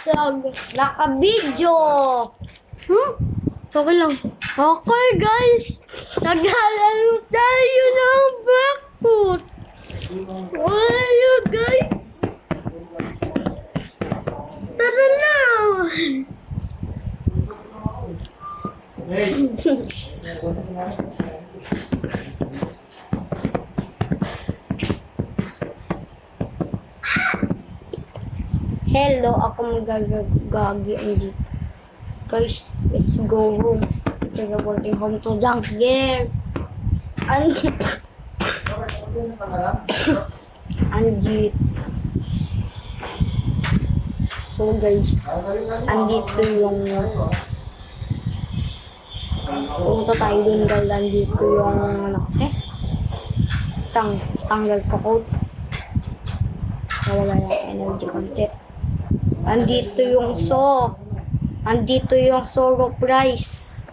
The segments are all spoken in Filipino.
Naka-video. Okay lang. Okay, guys. Naglalaro tayo ng backfoot. Ayo, guys. Tara na. Hello, ako magagagi dito. Guys, let's go home. We're reporting home to junk gear. Andito. So guys, andito yung pumunta tayo dun dahil andito yung tanggal ko coat. Nawala yung energy konti. Andito yung andito yung Soro Price.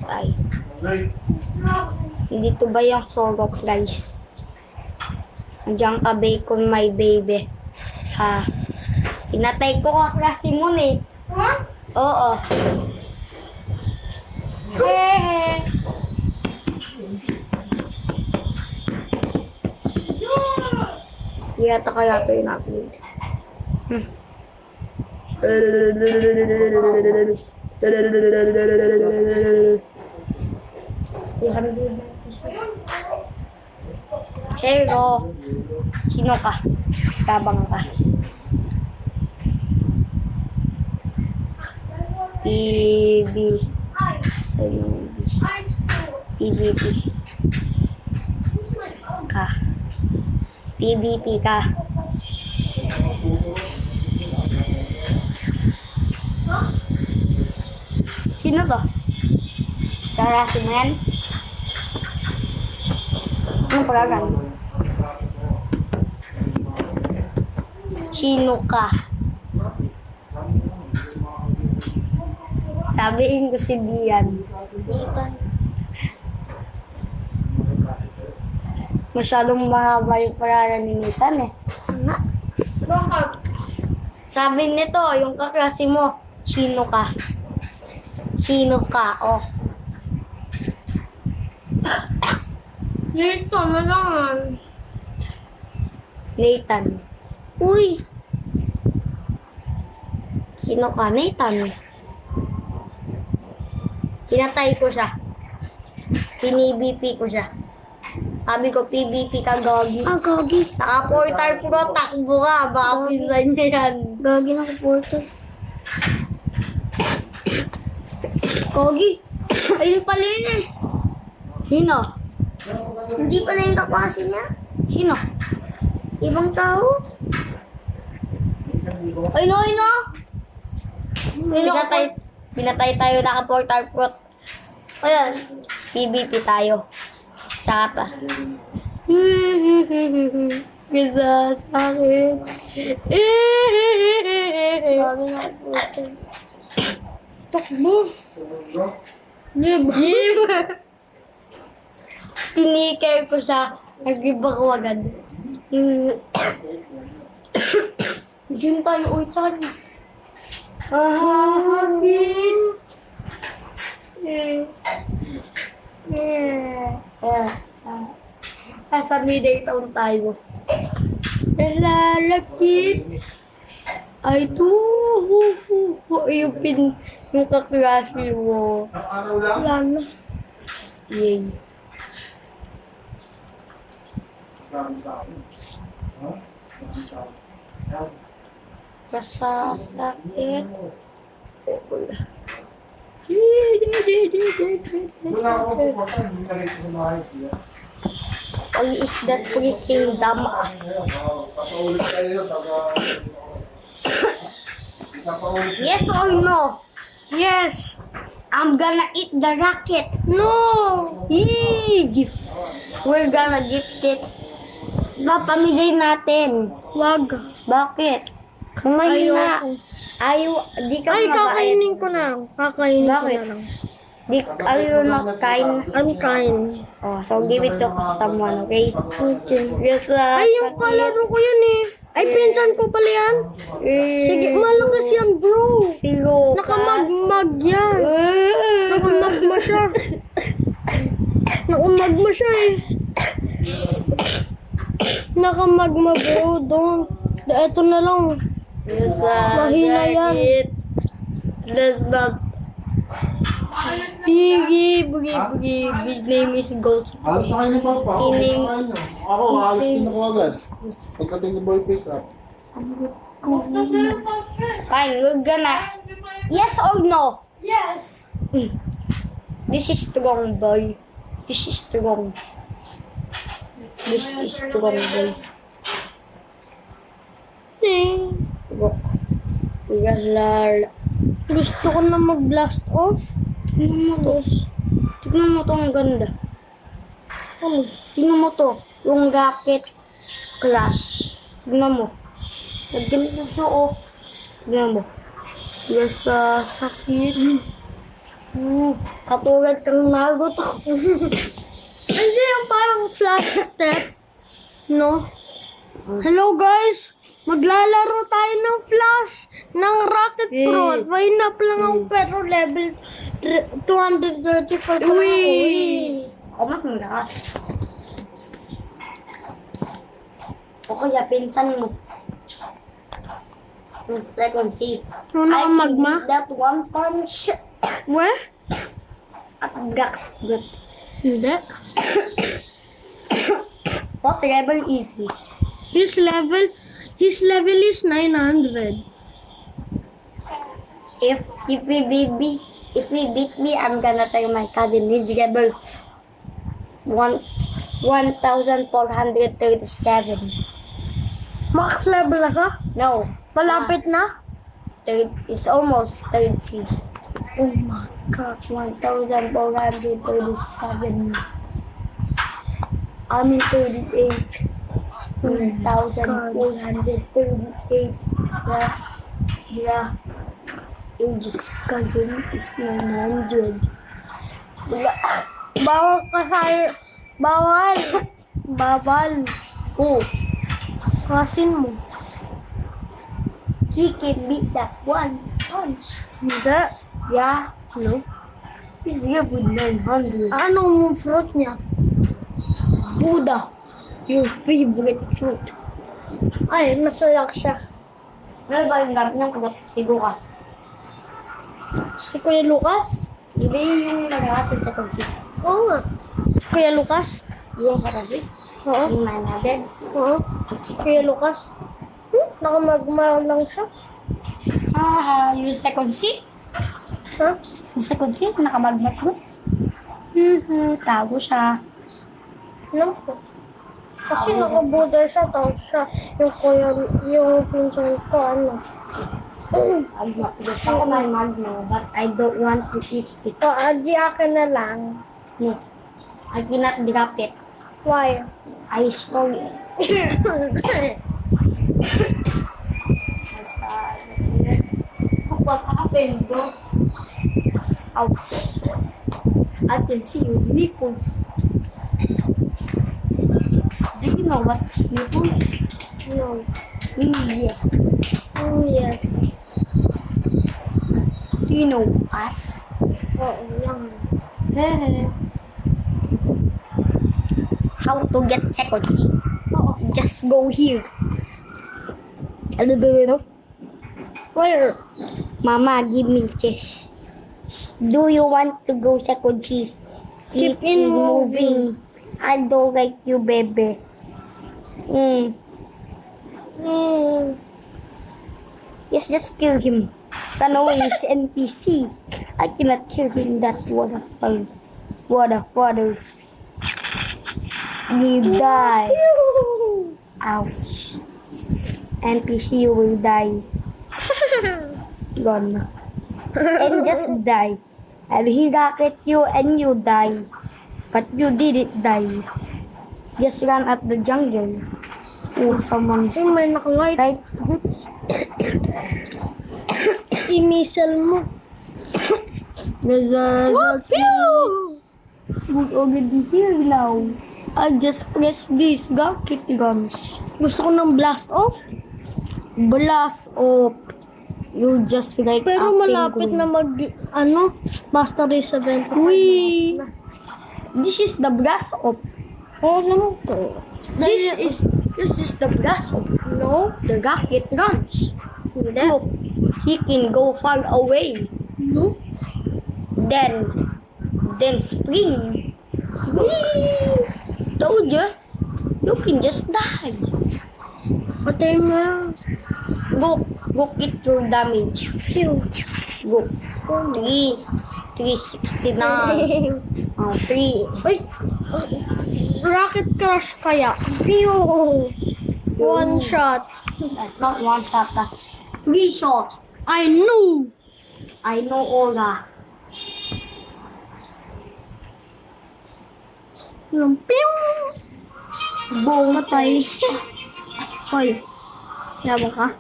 Ay. Dito ba yung Soro Price? Andiyan ka, bacon, my baby. Ha? Pinatay ko ka klase mo eh. Ha? Oo. Hehe. Yata kaya ito yung upload. Hello. Sino ka? Tabang ka. PVP ka. PVP ka. Sino to? Karasi mo yan? Anong pagagan? Sino ka? Sabihin ko si Dian. Ethan. Masyadong mahaba yung paralan ni Ethan eh. Sana. Bakit? Sabi nito, yung kaklase mo, sino ka? Sino ka? Oh. Nathan na lang. Nathan. Uy! Sino ka? Nathan. Kinatay ko siya. Pinibp ko siya. Sabi ko, PVP ka, Gogi. Ah, Gogi. Naka-portal pro, takbo ka. Baka pinsan niya yan. Gogi na portal. Gogi. Ayun pala yun eh. Sino? Hindi pala yung kaklase niya. Sino? Ibang tao. Ay no, ay no! Pinatay tayo, naka-portal pro. Ayan. PVP tayo. Tsaka pa. Gisa sa akin. Gogi na portal. Takbo. Gib! Tinikay ko siya. Nag-giba ko agad. Diyan tayo ulit sa kanya. Hahagin! Nasa midday town tayo. Lalakit. Ay, yung kaklase mo. Wala na. Yay. Kasasakit. Why is that freaking dumbass? Yes or no? Yes. I'm gonna eat the rocket. No. Gift. We're gonna gift it. Papamigay natin. Wag. Bakit? Mahina. Ayoko. Ayaw, di ka Ay, mabait. kakainin ko na. Kakainin ko Bakit? na lang. Di, ayaw na kind. I'm kind. Oh, so give it to someone, okay? Okay. Yes, Ay, yung kalaro ko yun eh. Ay, pinsan ko pala yan. Sige, malakas yan, bro. Si Lucas. Nakamagmag yan. Nakamagma siya. Nakamagma siya eh. Nakamagma, bro. Don't. Eto na lang. Mahina yan. Let's not. Biggie, boogie. His name is Ghost. Alas na kayo ni Papa. Ako, Kining. sa kanya. Ako, alas din ako agad. Pagdating ni Boy pick up. Fine, we're gonna. Yes or no? Yes. This is strong, boy. This is strong. This is strong, boy. Look. Lala. Gusto ko na mag-blast off. Tingnan mo to. Tingnan mo to, ang ganda. Oh, tingnan mo to. Yung rocket class. Tingnan mo. Nagganito siya, oh. Tingnan mo. Yes, sakit. Katulad kang Naruto. Hindi yung parang flash step. No? Hello guys! Maglalaro tayo ng Flash ng Rocket Pro. May up lang ako pero level 234 pa lang ako. Ako mas malakas. O kaya pinsan mo. Yung second seat. Ano na ang magma? beat that one punch. Weh? At gax. Hindi. Whatever easy. His level is 900. If we beat me, I'm gonna tell my cousin his level 1,437. Max level na ka? No, Malapit na? it's almost 30. Oh my God. 1,437. I mean 38. 1,438. Yeah. Age's cousin is 900. Bawal ka sa'yo. Bawal. Bawal. Oh, Kasin mo. he can beat that one punch. Hindi. Yeah, No. he's level 900. Anong fruit niya? Buddha, your favorite fruit. Ay, maswak siya. Ano ba yung gamit ng kagat si Lucas? Si Kuya Lucas? Hindi yung nag-aasin sa pag-seat. Oo nga. Si Kuya Lucas? Yung sa pag-seat? Oo. Yung 900. Oo. Si Kuya Lucas? Nakamagma lang siya. Yung second seat? Ha? Yung second seat, nakamagmat ko. Tago siya. Alam ko. Kasi nakaboulder siya, tapos siya, yung kuya, yung pinsan ko, ano. Magma. Ako may magma, but I don't want to eat it. So, adi akin na lang. No. I cannot drop it. Why? I stole it. What happened, bro? Ouch. I can see your nipples. Do you know what's nipples? No. Yes. Yes. Do you know us? Oo, lang. How to get second C? Just go here. Ano ba ito? Where? Mama, give me chess. Do you want to go second C? Keep in moving. I don't like you, baby. Yes, just kill him. Run away, he's NPC. I cannot kill him. That what a fun. What a father. You die. Ouch. NPC, you will die. Gone. And just die. And he rocket you and you die. But you didn't die. Just run at the jungle. Oh, someone's Ay, may nakalight. right. I-missile mo. There's a we're already here now. I just press this rocket guns. Gusto ko ng blast off. blast off. You just like Pero a malapit penguin. na Master Race event. Uy! This is the blast off. Oo naman to. This is the blast off. No, the rocket launch. Look, he can go far away. No? Then spring. Whee! Told you, you can just die. Patay mo. Look it your damage. Phew. Look. 369. 3. Uy! Rocket crash kaya. Phew! One shot. That's not one shot, that's 3 shots. I knew! I know Olga. Yung pew! Boom. Patay. Hoy. Yabang ka?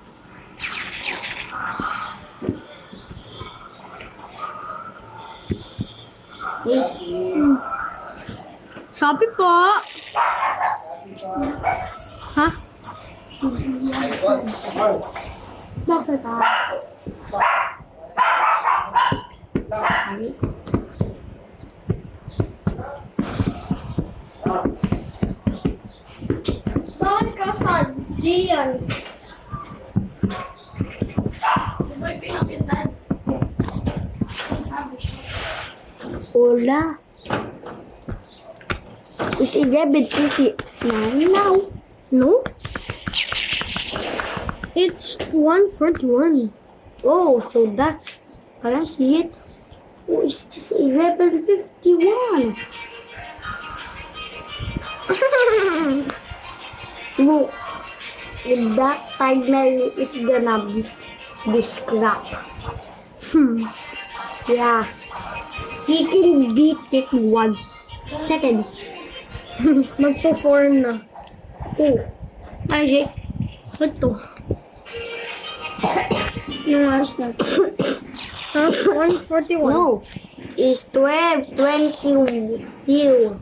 Sabi po. Ha? Bakit ah? Saan ka, San? Diyan. Hola. It's 11:59 now. No? It's 1:41. Oh, so that's... Can I see it? Oh, it's just 11:51. Look, that timer is gonna beat this crap. Yeah. He can beat it in 1 second. Magpo-4 na. Oh. Ano siya? Ito. Yung oras na. Ha? 1:41. No. It's 12:22.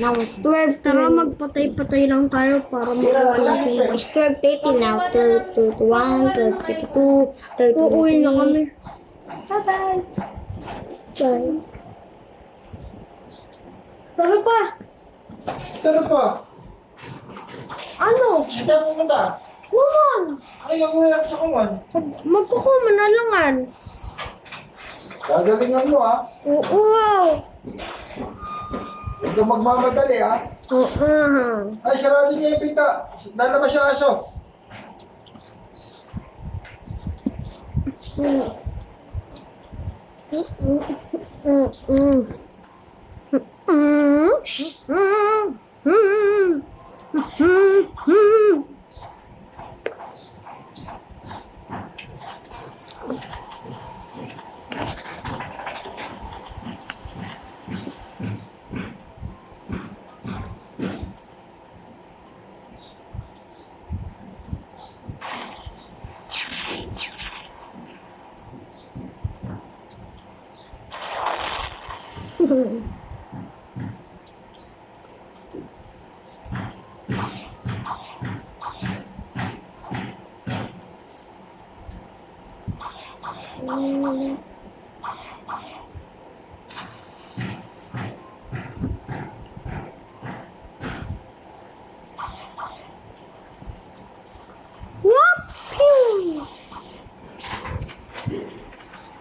Now it's 12. Tara, magpatay-patay lang tayo para mawala natin. It's 12:30 now. 12:21, 12:22, 12:23. Uuwi na kami. Bye-bye. Bye. Tara pa. Tara pa. Ano? Saan mo pumunta? Kumon! Ay, ang ulit sa kuman. Magkukuman na langan. Gagalingan mo, ha? Oo. Huwag kang magmamadali, ha? Oo. Ay, sarado niya yung pinta. Lalabas yung aso.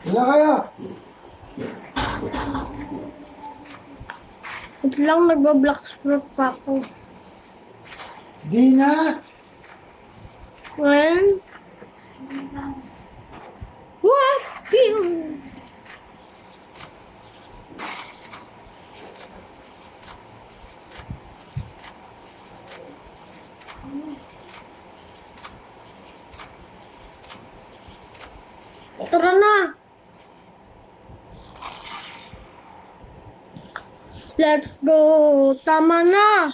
Wala kaya. Ito lang nagba-black screen pa ako. Di na. When? What? Pew! Tara na! Let's go! Tama na!